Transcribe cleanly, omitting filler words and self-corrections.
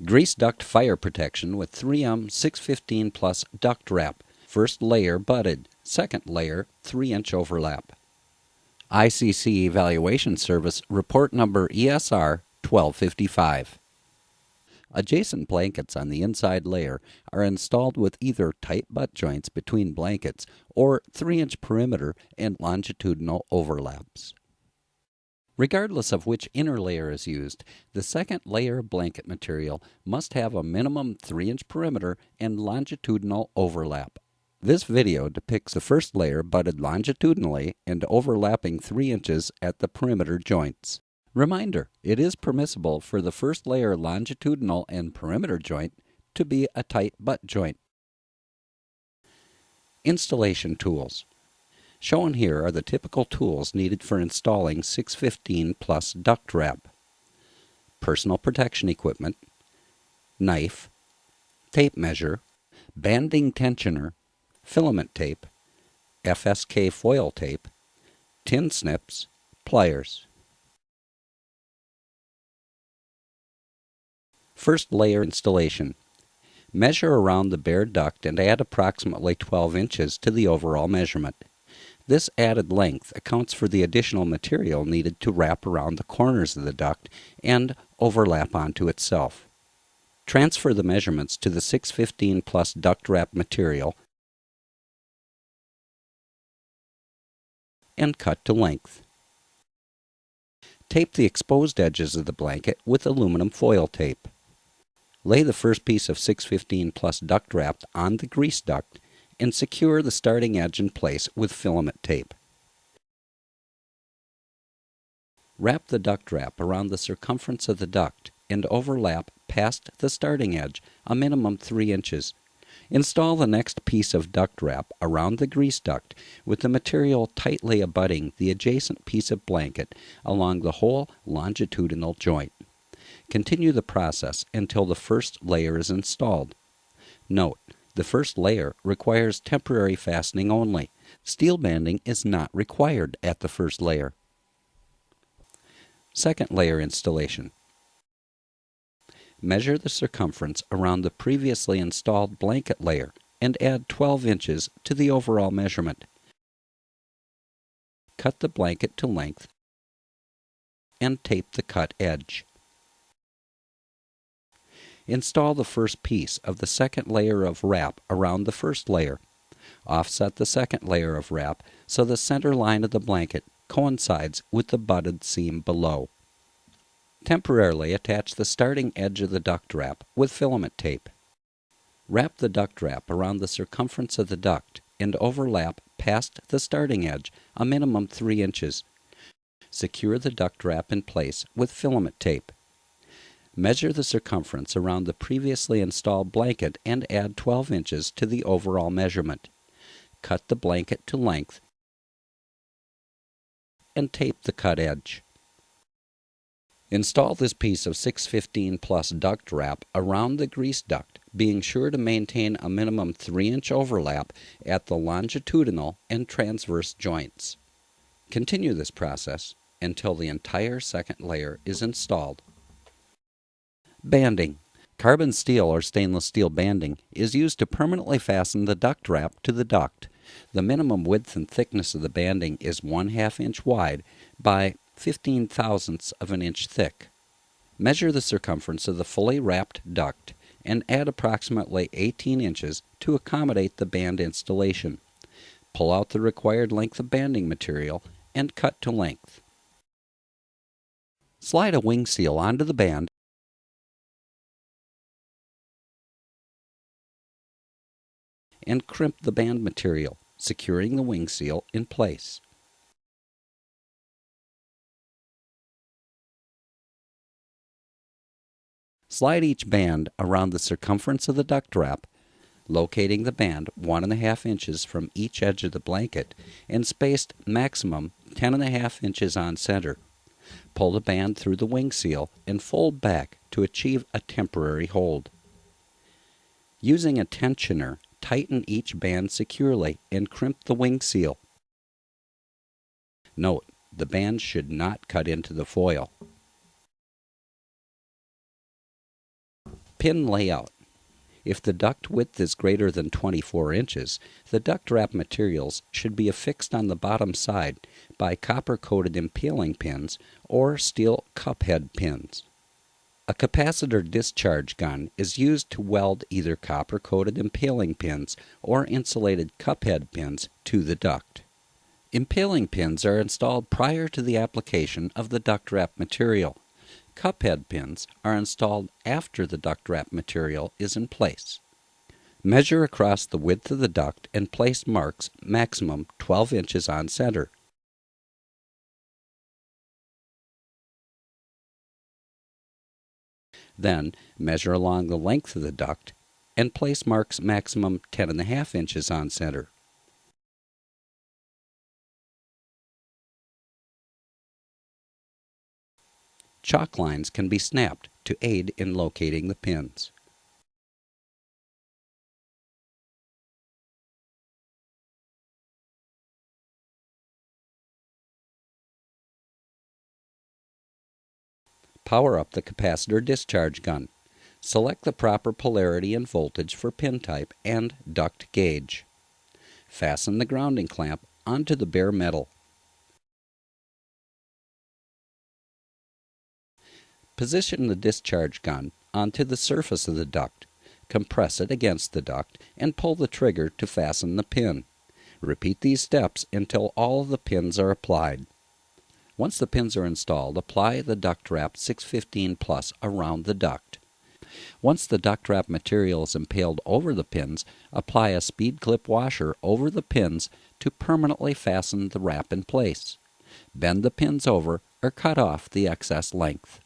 Grease duct fire protection with 3M 615 plus duct wrap. First layer budded, second layer 3-inch overlap. ICC Evaluation Service Report Number ESR 1255. Adjacent blankets on the inside layer are installed with either tight butt joints between blankets or 3-inch perimeter and longitudinal overlaps. Regardless of which inner layer is used, the second layer of blanket material must have a minimum 3-inch perimeter and longitudinal overlap. This video depicts the first layer butted longitudinally and overlapping 3 inches at the perimeter joints. Reminder, it is permissible for the first layer longitudinal and perimeter joint to be a tight butt joint. Installation tools. Shown here are the typical tools needed for installing 615 plus duct wrap. Personal protection equipment, knife, tape measure, banding tensioner, filament tape, FSK foil tape, tin snips, pliers. First layer installation. Measure around the bare duct and add approximately 12 inches to the overall measurement. This added length accounts for the additional material needed to wrap around the corners of the duct and overlap onto itself. Transfer the measurements to the 615 plus duct wrap material and cut to length. Tape the exposed edges of the blanket with aluminum foil tape. Lay the first piece of 615 plus duct wrap on the grease duct and secure the starting edge in place with filament tape. Wrap the duct wrap around the circumference of the duct and overlap past the starting edge, a minimum 3 inches. Install the next piece of duct wrap around the grease duct with the material tightly abutting the adjacent piece of blanket along the whole longitudinal joint. Continue the process until the first layer is installed. Note, the first layer requires temporary fastening only. Steel banding is not required at the first layer. Second layer installation. Measure the circumference around the previously installed blanket layer and add 12 inches to the overall measurement. Cut the blanket to length and tape the cut edge. Install the first piece of the second layer of wrap around the first layer. Offset the second layer of wrap so the center line of the blanket coincides with the butted seam below. Temporarily attach the starting edge of the duct wrap with filament tape. Wrap the duct wrap around the circumference of the duct and overlap past the starting edge, a minimum 3 inches. Secure the duct wrap in place with filament tape. Measure the circumference around the previously installed blanket and add 12 inches to the overall measurement. Cut the blanket to length and tape the cut edge. Install this piece of 615 plus duct wrap around the grease duct, being sure to maintain a minimum 3-inch overlap at the longitudinal and transverse joints. Continue this process until the entire second layer is installed. Banding. Carbon steel or stainless steel banding is used to permanently fasten the duct wrap to the duct. The minimum width and thickness of the banding is 1/2 inch wide by 15 thousandths of an inch thick. Measure the circumference of the fully wrapped duct and add approximately 18 inches to accommodate the band installation. Pull out the required length of banding material and cut to length. Slide a wing seal onto the band and crimp the band material, securing the wing seal in place. Slide each band around the circumference of the duct wrap, locating the band 1.5 inches from each edge of the blanket and spaced maximum 10.5 inches on center. Pull the band through the wing seal and fold back to achieve a temporary hold. Using a tensioner, tighten each band securely and crimp the wing seal. Note, the band should not cut into the foil. Pin layout. If the duct width is greater than 24 inches, the duct wrap materials should be affixed on the bottom side by copper-coated impaling pins or steel cup head pins. A capacitor discharge gun is used to weld either copper-coated impaling pins or insulated cup head pins to the duct. Impaling pins are installed prior to the application of the duct wrap material. Cup head pins are installed after the duct wrap material is in place. Measure across the width of the duct and place marks maximum 12 inches on center. Then measure along the length of the duct and place marks maximum 10.5 inches on center. Chalk lines can be snapped to aid in locating the pins. Power up the capacitor discharge gun. Select the proper polarity and voltage for pin type and duct gauge. Fasten the grounding clamp onto the bare metal. Position the discharge gun onto the surface of the duct. Compress it against the duct and pull the trigger to fasten the pin. Repeat these steps until all of the pins are applied. Once the pins are installed, apply the duct wrap 615 plus around the duct. Once the duct wrap material is impaled over the pins, apply a speed clip washer over the pins to permanently fasten the wrap in place. Bend the pins over or cut off the excess length.